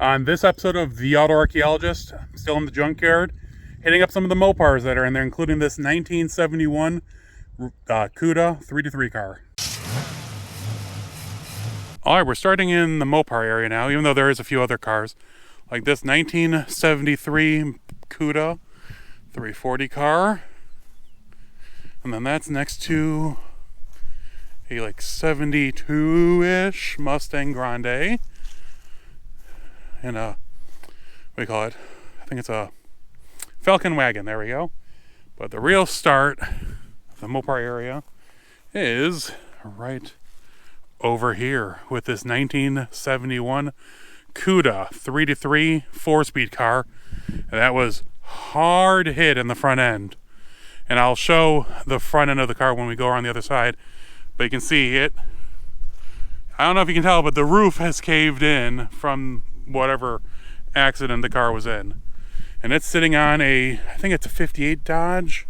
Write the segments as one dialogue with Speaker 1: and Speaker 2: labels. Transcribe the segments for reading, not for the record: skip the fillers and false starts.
Speaker 1: On this episode of The AutoArchaeologist, I'm still in the junkyard, hitting up some of the Mopars that are in there, including this 1971 Cuda 3-3 car. Alright, we're starting in the Mopar area now, even though there is a few other cars. Like this 1973 Cuda 340 car. And then that's next to a like 72-ish Mustang Grande. And what do you call it? I think it's a Falcon wagon, there we go. But the real start of the Mopar area is right over here with this 1971 Cuda 3-3 4-speed car. And that was hard hit in the front end. And I'll show the front end of the car when we go around the other side. But you can see it. I don't know if you can tell, but the roof has caved in from whatever accident the car was in. And it's sitting on I think it's a 58 Dodge.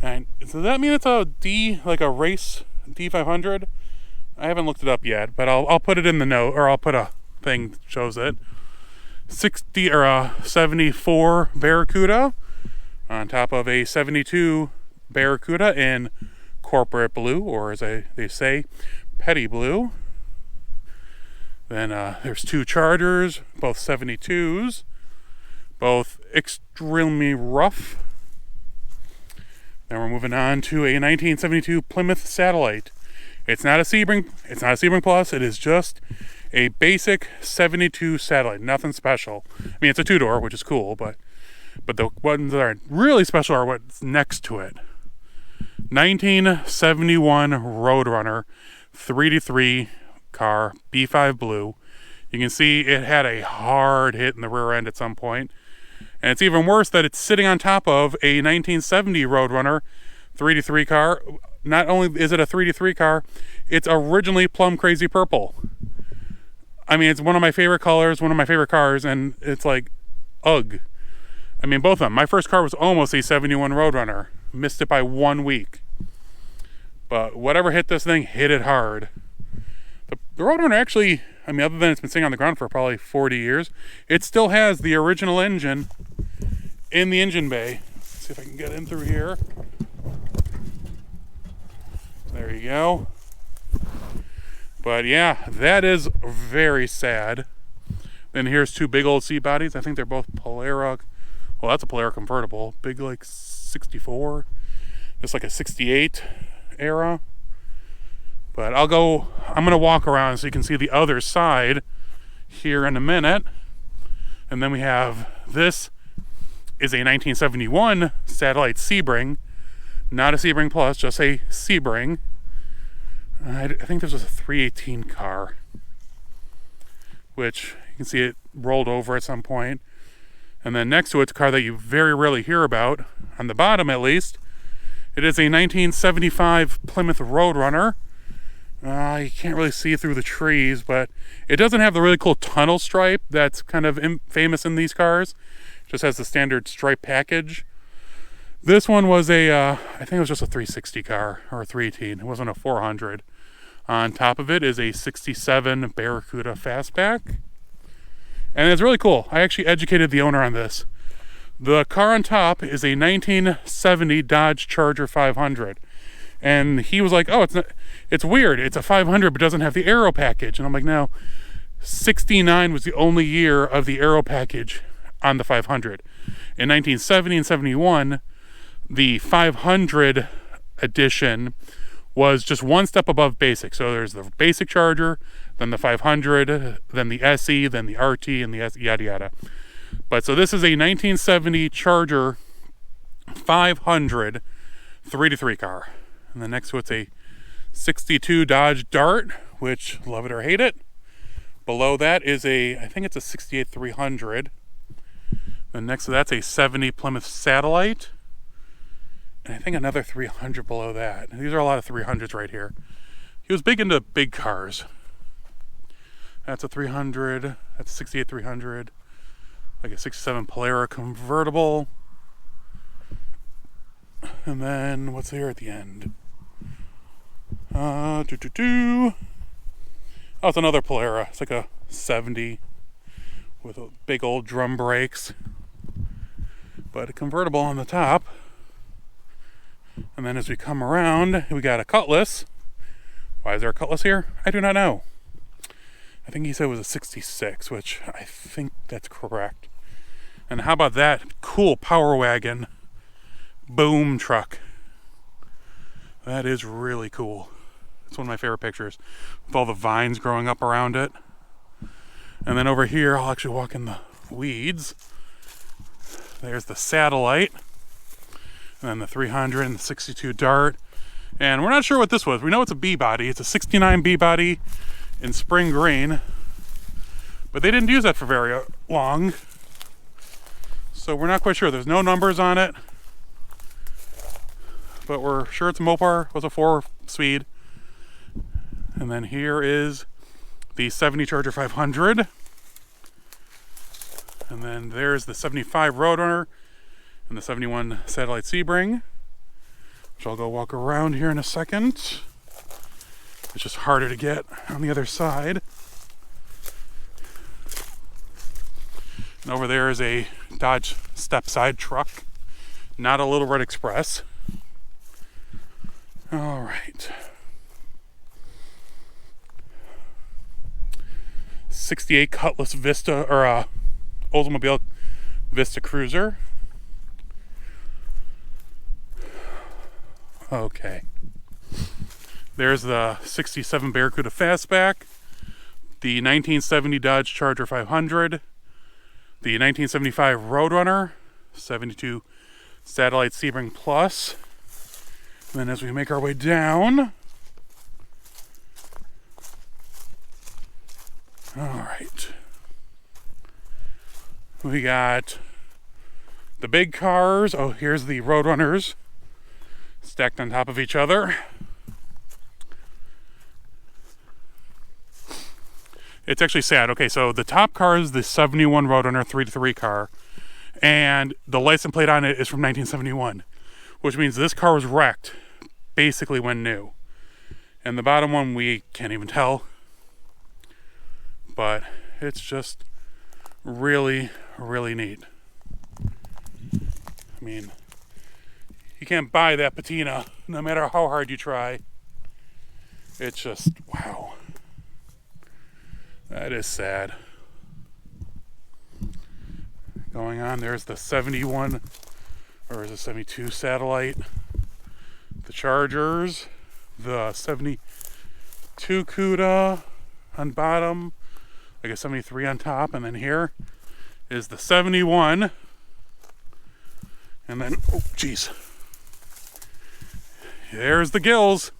Speaker 1: And does that mean it's a D, like a race D500? I haven't looked it up yet, but I'll put it in the note, or I'll put a thing that shows it. 74 Barracuda on top of a 72 Barracuda in corporate blue, or as they say, petty blue. Then there's two Chargers, both 72s, both extremely rough. Then we're moving on to a 1972 Plymouth Satellite. It's not a Sebring. It's not a Sebring Plus. It is just a basic 72 Satellite. Nothing special. I mean, it's a two-door, which is cool, but the ones that are really special are what's next to it. 1971 Roadrunner 3-3 car, B5 blue. You can see it had a hard hit in the rear end at some point. And it's even worse that it's sitting on top of a 1970 Roadrunner 3-3 car. Not only is it a 3-3 car, it's originally plum crazy purple. I mean, it's one of my favorite colors, one of my favorite cars, and it's like, ugh. I mean, both of them. My first car was almost a 71 Roadrunner. Missed it by 1 week. But whatever hit this thing, hit it hard. The Roadrunner actually, I mean, other than it's been sitting on the ground for probably 40 years, it still has the original engine in the engine bay. Let's see if I can get in through here. There you go. But yeah, that is very sad. Then here's two big old seat bodies. I think they're both Polara. Well, that's a Polara convertible. Big like 64. It's like a 68 era. But I'm going to walk around so you can see the other side here in a minute. And then we have, this is a 1971 Satellite Sebring. Not a Sebring Plus, just a Sebring. I think this was a 318 car. Which, you can see it rolled over at some point. And then next to it's a car that you very rarely hear about, on the bottom at least. It is a 1975 Plymouth Roadrunner. You can't really see through the trees, but it doesn't have the really cool tunnel stripe that's kind of famous in these cars. It just has the standard stripe package. This one was I think it was just a 360 car, or a 318. It wasn't a 400. On top of it is a 67 Barracuda Fastback. And it's really cool. I actually educated the owner on this. The car on top is a 1970 Dodge Charger 500. And he was like, oh, it's weird. It's a 500, but doesn't have the aero package. And I'm like, no, 69 was the only year of the aero package on the 500. In 1970 and 71, the 500 edition was just one step above basic. So there's the basic Charger, then the 500, then the SE, then the RT, and the yada yada. But so this is a 1970 Charger 500 3-3 car. And then next to it's a 62 Dodge Dart, which love it or hate it. Below that is I think it's a 68 300. Then next to that's a 70 Plymouth Satellite. And I think another 300 below that. These are a lot of 300s right here. He was big into big cars. That's a 300. That's a 68 300. Like a 67 Polara convertible. And then what's here at the end? Oh, it's another Polara. It's like a 70 with big old drum brakes, but a convertible on the top. And then as we come around, we got a Cutlass. Why is there a Cutlass here? I do not know. I think he said it was a 66, which I think that's correct. And how about that cool Power Wagon boom truck? That is really cool. It's one of my favorite pictures, with all the vines growing up around it. And then over here, I'll actually walk in the weeds. There's the Satellite, and then the 300 and the 62 Dart. And we're not sure what this was. We know it's a B body. It's a 69 B body in spring green, but they didn't use that for very long, so we're not quite sure. There's no numbers on it, but we're sure it's a Mopar. It was a 4-speed. And then here is the 70 Charger 500, and then there's the 75 Roadrunner and the 71 Satellite Sebring, which I'll go walk around here in a second. It's just harder to get on the other side. And over there is a Dodge step-side truck, not a Little Red Express. All right. 68 Cutlass Vista, or Oldsmobile Vista Cruiser. Okay. There's the 67 Barracuda Fastback, the 1970 Dodge Charger 500, the 1975 Roadrunner, 72 Satellite Sebring Plus. And then as we make our way down, all right, we got the big cars. Oh, here's the Roadrunners stacked on top of each other. It's actually sad. Okay, so the top car is the 71 Roadrunner 3-3 car, and the license plate on it is from 1971, which means this car was wrecked basically when new. And the bottom one, we can't even tell, but it's just really, really neat. I mean, you can't buy that patina no matter how hard you try. It's just, wow. That is sad. Going on, there's the 71, or is it 72 Satellite, the Chargers, the 72 Cuda on bottom, like a 73 on top, and then here is the 71, and then, oh geez, there's the gills,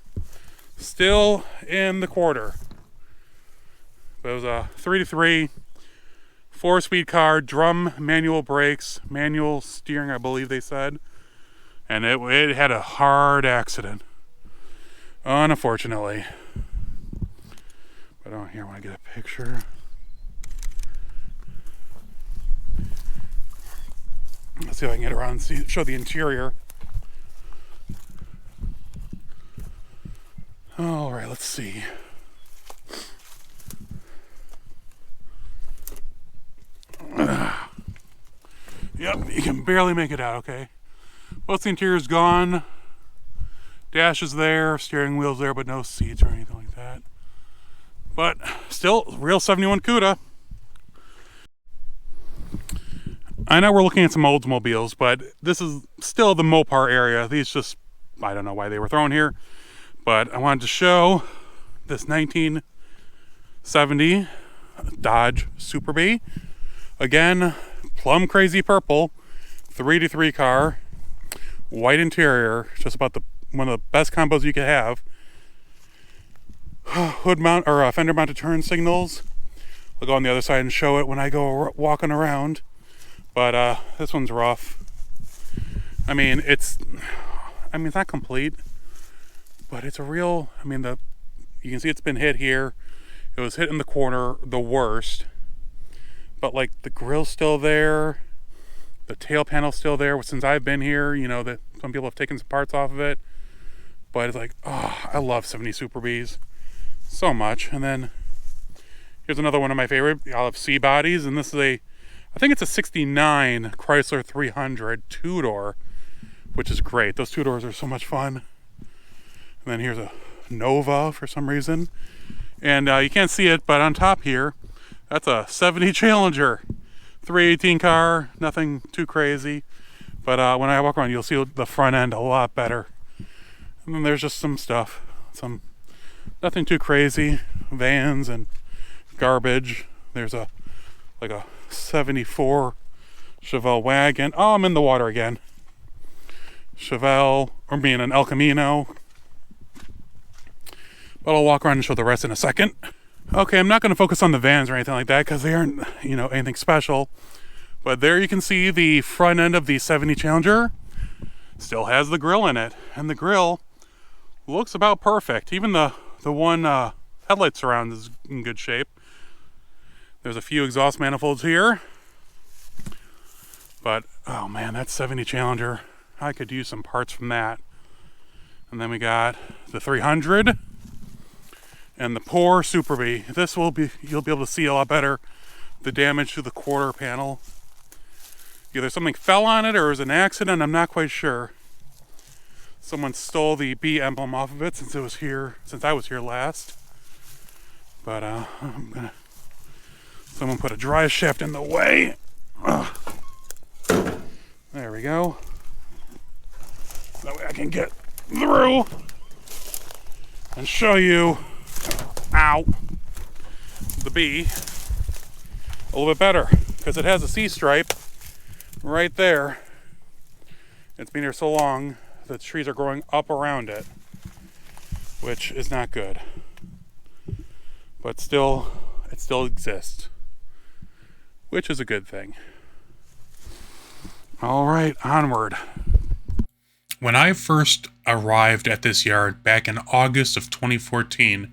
Speaker 1: still in the quarter. But it was a 3-3, 4-speed car, drum manual brakes, manual steering, I believe they said. And it had a hard accident, unfortunately. But here, I want to get a picture. Let's see if I can get around and show the interior. All right, let's see. Yep, you can barely make it out, okay? Most of the interior's gone. Dash is there, steering wheel's there, but no seats or anything like that. But still, real 71 Cuda. I know we're looking at some Oldsmobiles, but this is still the Mopar area. These just, I don't know why they were thrown here, but I wanted to show this 1970 Dodge Superbee. Again, plum crazy purple, 3-3 car, white interior, just about one of the best combos you could have. Hood mount, or fender mounted turn signals. I'll go on the other side and show it when I go walking around. But this one's rough. I mean, it's not complete, but it's a real. I mean, you can see it's been hit here. It was hit in the corner the worst. But like the grill's still there, the tail panel's still there. Since I've been here, you know that some people have taken some parts off of it. But it's like, oh, I love 70 Superbees so much. And then Here's another one of my favorite. I'll have C bodies, and this is I think it's a 69 Chrysler 300 two-door, which is great. Those two doors are so much fun. And then here's a Nova for some reason. And you can't see it, but on top here, that's a 70 Challenger. 318 car, nothing too crazy. But when I walk around, you'll see the front end a lot better. And then there's just some stuff. Nothing too crazy. Vans and garbage. There's like a 74 Chevelle wagon. Oh, I'm in the water again. Chevelle, or being an El Camino. But I'll walk around and show the rest in a second. Okay, I'm not going to focus on the vans or anything like that because they aren't, anything special. But there you can see the front end of the 70 Challenger. Still has the grill in it. And the grill looks about perfect. Even the one headlight surround is in good shape. There's a few exhaust manifolds here. But, oh man, that 70 Challenger. I could use some parts from that. And then we got the 300 and the poor Superbee. You'll be able to see a lot better the damage to the quarter panel. Either something fell on it or it was an accident, I'm not quite sure. Someone stole the B emblem off of it since I was here last. But someone put a drive shaft in the way. Ugh. There we go. That way I can get through and show you, ow, the B a little bit better because it has a C stripe right there. It's been here so long the trees are growing up around it, which is not good. But still, it still exists, which is a good thing. All right, onward. When I first arrived at this yard back in August of 2014,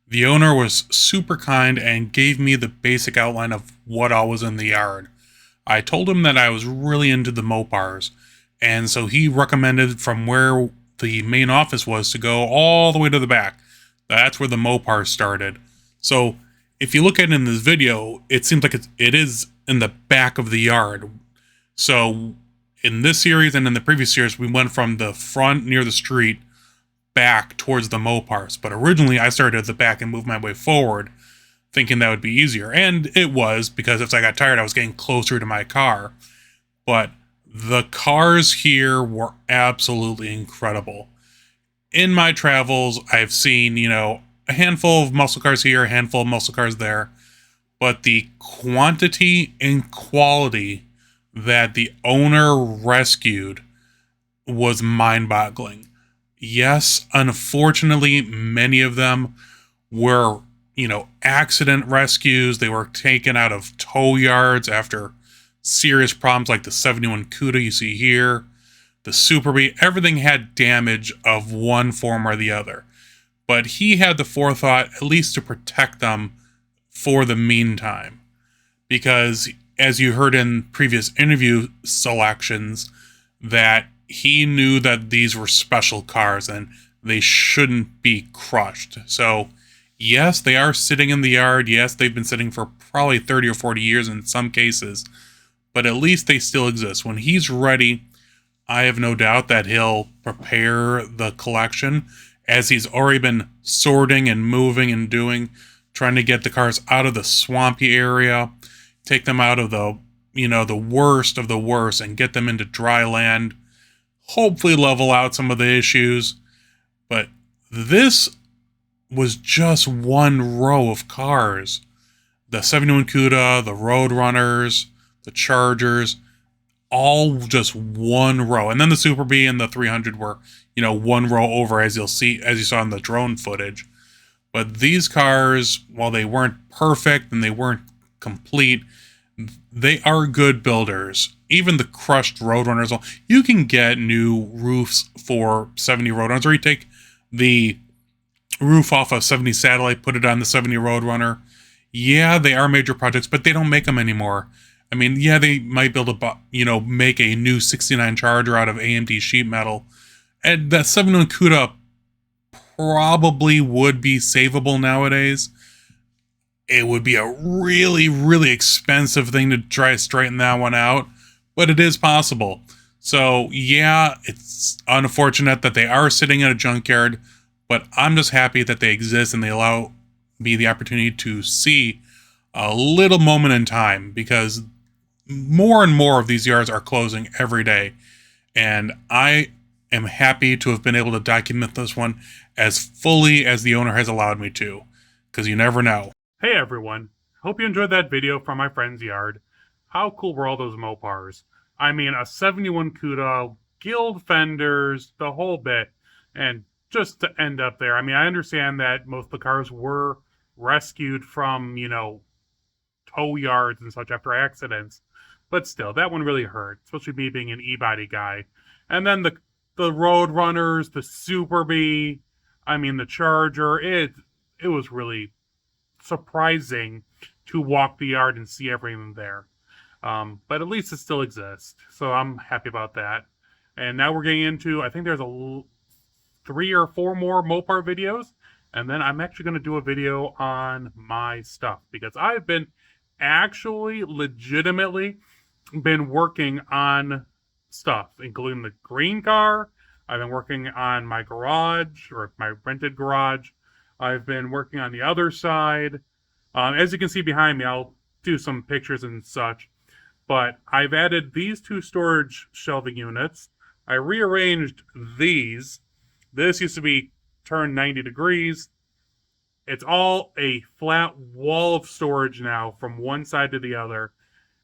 Speaker 1: the owner was super kind and gave me the basic outline of what all was in the yard. I told him that I was really into the Mopars, and so he recommended from where the main office was to go all the way to the back. That's where the Mopars started. So if you look at it in this video, it seems like it is in the back of the yard. So in this series and in the previous series, we went from the front near the street back towards the Mopars. But originally I started at the back and moved my way forward, thinking that would be easier. And it was, because if I got tired, I was getting closer to my car. But the cars here were absolutely incredible. In my travels, I've seen, a handful of muscle cars here, a handful of muscle cars there. But the quantity and quality that the owner rescued was mind-boggling. Yes, unfortunately, many of them were, accident rescues. They were taken out of tow yards after serious problems like the 71 Cuda you see here, the Superbee. Everything had damage of one form or the other. But he had the forethought at least to protect them for the meantime. Because as you heard in previous interview selections, that he knew that these were special cars and they shouldn't be crushed. So yes, they are sitting in the yard. Yes, they've been sitting for probably 30 or 40 years in some cases, but at least they still exist. When he's ready, I have no doubt that he'll prepare the collection, as he's already been sorting and moving and trying to get the cars out of the swampy area, take them out of the, the worst of the worst and get them into dry land, hopefully level out some of the issues. But this was just one row of cars. The 71 Cuda, the Roadrunners, the Chargers, all just one row. And then the Superbee and the 300 were, one row over, as you saw in the drone footage. But these cars, while they weren't perfect and they weren't complete, they are good builders. Even the crushed Roadrunners, you can get new roofs for 70 Roadrunners, or you take the roof off of 70 Satellite, put it on the 70 Roadrunner. Yeah, they are major projects, but they don't make them anymore. I mean, yeah, they might be able to, make a new 69 Charger out of AMD sheet metal. And that 71 Cuda probably would be savable nowadays. it would be a really, really expensive thing to try to straighten that one out, but it is possible. So yeah, it's unfortunate that they are sitting in a junkyard, but I'm just happy that they exist and they allow me the opportunity to see a little moment in time, because more and more of these yards are closing every day. And I am happy to have been able to document this one as fully as the owner has allowed me to, because you never know. Hey everyone, hope you enjoyed that video from my friend's yard. How cool were all those Mopars? I mean, a 71 Cuda, guild fenders, the whole bit. And just to end up there, I mean, I understand that most of the cars were rescued from, tow yards and such after accidents. But still, that one really hurt, especially me being an e-body guy. And then the Road Runners, the Superbee, I mean the Charger, it was really surprising to walk the yard and see everything there. But at least it still exists, so I'm happy about that. And now we're getting into, I think there's 3 or 4 more Mopar videos, and then I'm actually going to do a video on my stuff, because I've been actually legitimately been working on stuff, including the green car. I've been working on my garage, or my rented garage. I've been working on the other side. As you can see behind me, I'll do some pictures and such. But I've added these 2 storage shelving units. I rearranged these. This used to be turned 90 degrees. It's all a flat wall of storage now from one side to the other,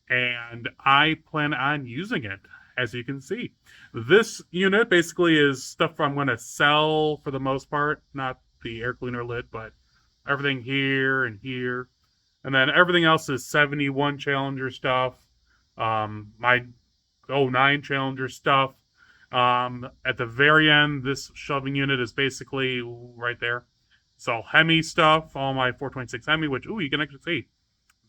Speaker 1: and I plan on using it, as you can see. This unit basically is stuff I'm going to sell for the most part, not the air cleaner lid, but everything here and here. And then everything else is 71 Challenger stuff, my 09 Challenger stuff. At the very end, this shelving unit is basically right there. It's all Hemi stuff, all my 426 Hemi, which, ooh, you can actually see.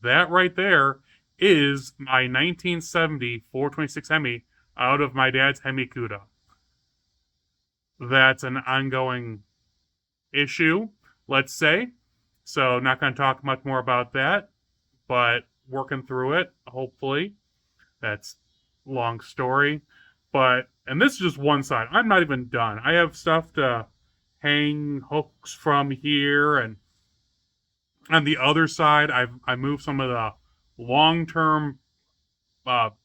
Speaker 1: That right there is my 1970 426 Hemi out of my dad's Hemi Cuda. That's an ongoing issue, let's say. So not going to talk much more about that, but working through it, hopefully. That's a long story. And this is just one side. I'm not even done. I have stuff to hang hooks from here, and on the other side, I moved some of the long-term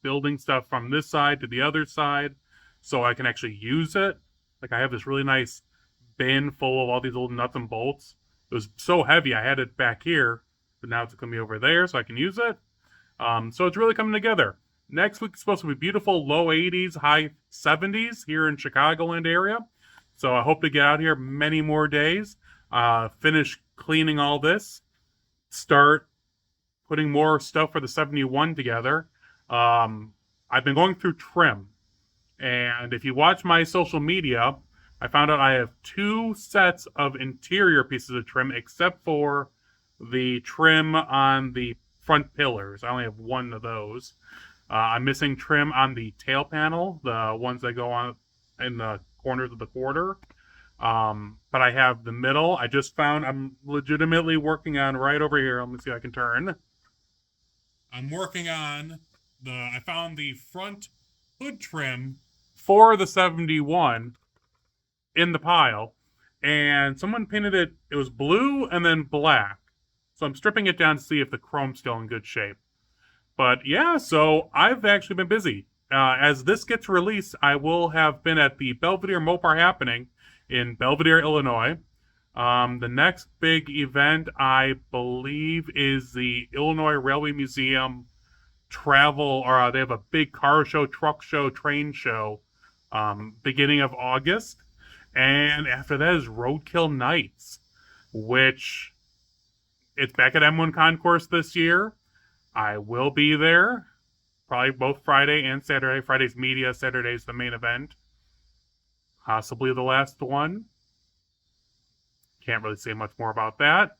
Speaker 1: building stuff from this side to the other side, so I can actually use it. Like, I have this really nice bin full of all these old nuts and bolts. It was so heavy, I had it back here, but now it's going to be over there, so I can use it. So it's really coming together. Next week is supposed to be beautiful, low 80s, high 70s here in Chicagoland area. So I hope to get out here many more days, finish cleaning all this, start putting more stuff for the 71 together. I've been going through trim, and if you watch my social media, I found out I have 2 sets of interior pieces of trim, except for the trim on the front pillars. I only have 1 of those. I'm missing trim on the tail panel, the ones that go on in the corners of the quarter. But I have the middle. I just found, I'm legitimately working on right over here. Let me see if I can turn. I'm working on I found the front hood trim for the 71 in the pile, and someone painted it, it was blue and then black. So I'm stripping it down to see if the chrome's still in good shape. But yeah, so I've actually been busy. As this gets released, I will have been at the Belvedere Mopar Happening in Belvedere, Illinois. The next big event, I believe, is the Illinois Railway Museum travel, or they have a big car show, truck show, train show, beginning of August. And after that is Roadkill Nights, which it's back at M1 Concourse this year. I will be there, probably both Friday and Saturday. Friday's media, Saturday's the main event. Possibly the last one. Can't really say much more about that.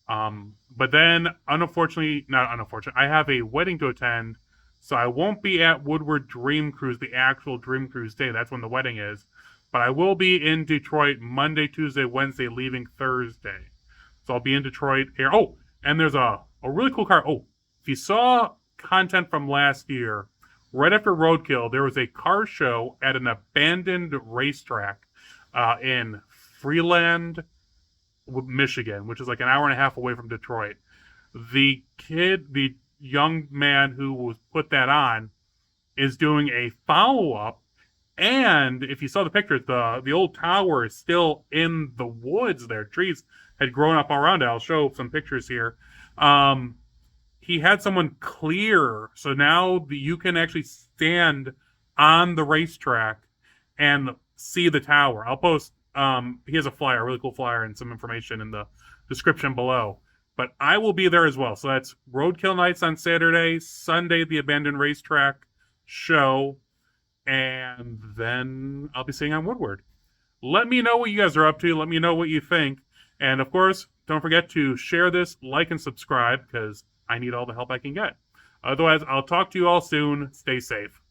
Speaker 1: But then, not unfortunately, I have a wedding to attend, so I won't be at Woodward Dream Cruise, the actual Dream Cruise day. That's when the wedding is. But I will be in Detroit Monday, Tuesday, Wednesday, leaving Thursday. So I'll be in Detroit here. Oh, And there's a really cool car. Oh, if you saw content from last year, right after Roadkill, there was a car show at an abandoned racetrack in Freeland, Michigan, which is like an hour and a half away from Detroit. The young man who was put that on is doing a follow-up, and if you saw the pictures, the old tower is still in the woods there. Trees had grown up all around it. I'll show some pictures here. He had someone clear, so now you can actually stand on the racetrack and see the tower. I'll post, he has a flyer, a really cool flyer, and some information in the description below. But I will be there as well. So that's Roadkill Nights on Saturday, Sunday, the Abandoned Racetrack show, and then I'll be seeing on Woodward. Let me know what you guys are up to. Let me know what you think. And of course, don't forget to share this, like, and subscribe, because I need all the help I can get. Otherwise, I'll talk to you all soon. Stay safe.